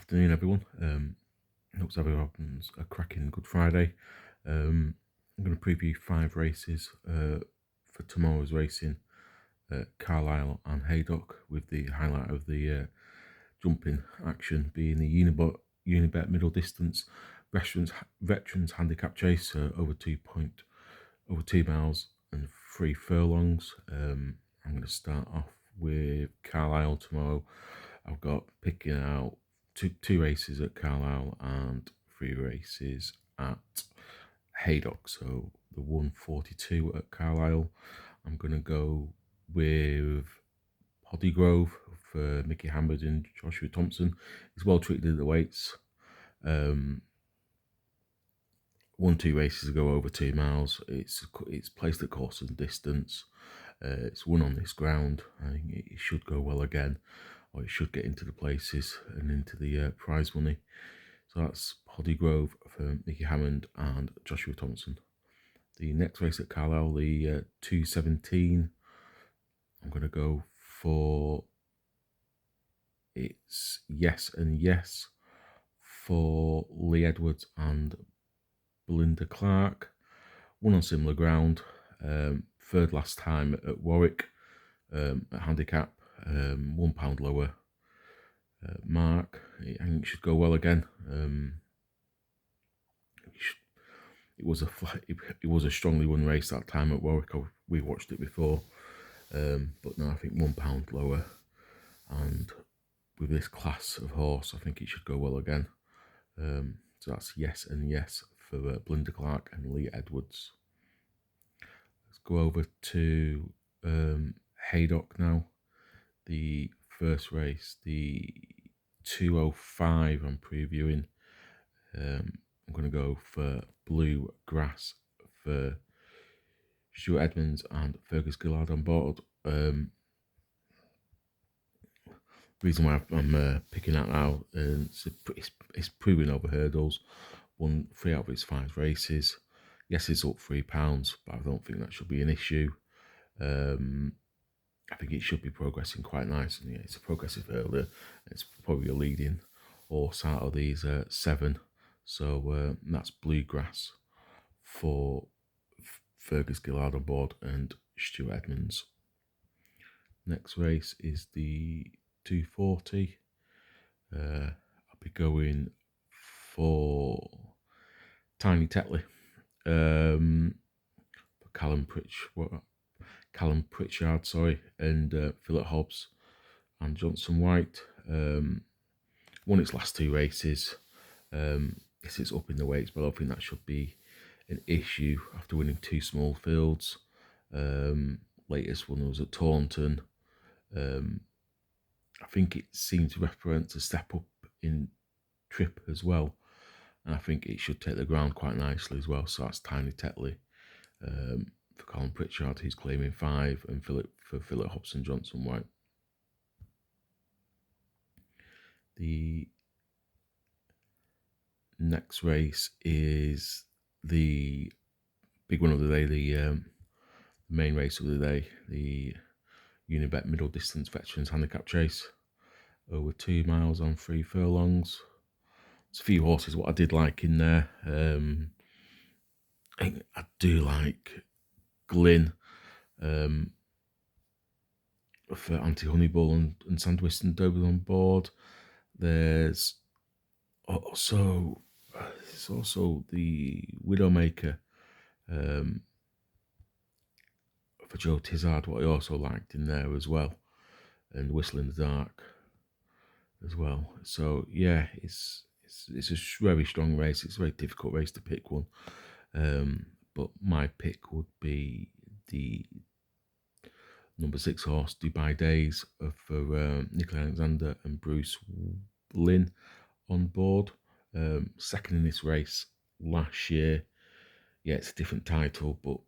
Afternoon, everyone. Hope everyone's a cracking Good Friday. I'm going to preview 5 races for tomorrow's racing at Carlisle and Haydock, with the highlight of the jumping action being the Unibet middle distance veterans handicap chase over 2 miles and 3 furlongs. I'm going to start off with Carlisle tomorrow. I've got picking out two races at Carlisle and 3 races at Haydock. So the 142 at Carlisle, I'm going to go with Bodygrove for Mickey Hammond and Joshua Thompson. He's well treated at the weights. 1-2 races ago over 2 miles. It's placed at course and distance. It's won on this ground. I think it should go well again, or it should get into the places and into the prize money. So that's Bodygrove for Mickey Hammond and Joshua Thompson. The next race at Carlisle, the 217, I'm going to go for it's Yes and Yes for Lee Edwards and Belinda Clark. Won on similar ground. Third last time at Warwick at handicap. £1 lower mark. I think it should go well again. It was a strongly won race that time at Warwick. We watched it before, but no, I think £1 lower, and with this class of horse, I think it should go well again. So that's Yes and Yes for Belinda Clark and Lee Edwards. Let's go over to Haydock now. The first race, the 205, I'm previewing. I'm going to go for Bluegrass for Stuart Edmonds and Fergus Gillard on board. Reason why I'm picking that now, it's proving over hurdles. Won 3 out of its 5 races. Yes, it's up £3, but I don't think that should be an issue. I think it should be progressing quite nice, and yeah, it's a progressive hurdler. It's probably a leading horse out of these 7. So that's Bluegrass for Fergus Gillard on board and Stuart Edmonds. Next race is the 240. I'll be going for Tiny Tetley. Callum Pritchard, and Philip Hobbs and Johnson White. Won its last 2 races. Yes, it's up in the weights, but I don't think that should be an issue after winning 2 small fields. Latest one was at Taunton. I think it seemed to represent a step up in trip as well, and I think it should take the ground quite nicely as well. So that's Tiny Tetley for Colin Pritchard, who's claiming 5, and Philip Hobbs and Johnson White. The next race is the big one of the day, the main race of the day, the Unibet middle distance veterans handicap chase over 2 miles on 3 furlongs. There's a few horses what I did like in there. I do like Glyn for Anti-Honeybull and Sandwich and Dover on board. There's also the Widowmaker for Joe Tizard, what I also liked in there as well, and Whistle in the Dark as well. So yeah, it's a very strong race. It's a very difficult race to pick one, but my pick would be the number 6 horse, Dubai Days, for Nicola Alexander and Bruce Lynn on board. Second in this race last year. Yeah, it's a different title, but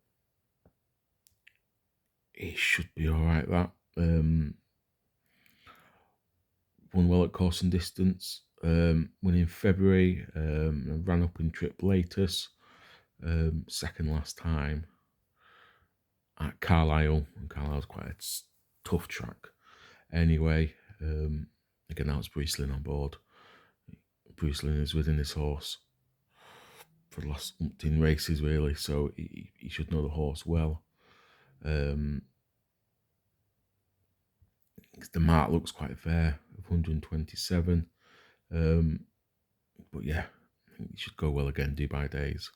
it should be all right. That won well at course and distance. Won in February. Ran up in trip latest. Second last time at Carlisle, and Carlisle's quite a tough track. Anyway, again, now it's Bruce Lynn on board. Bruce Lynn has ridden this horse for the last umpteen races, really, so he should know the horse well. The mark looks quite fair of 127, but yeah, I think he should go well again. Dubai Days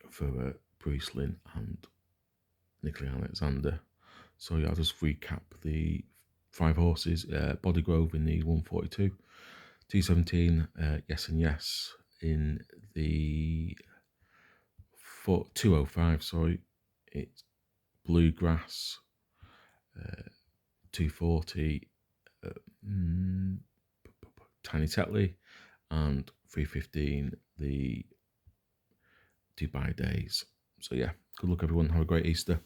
for Bruce Lynn and Nicola Alexander. So yeah, I'll just recap the 5 horses. Bodygrove in the 142, 217, Yes and Yes in the 205. Sorry, it's Bluegrass, 240, Tiny Tetley, and 315 the Dubai Days. So yeah, good luck everyone. Have a great Easter.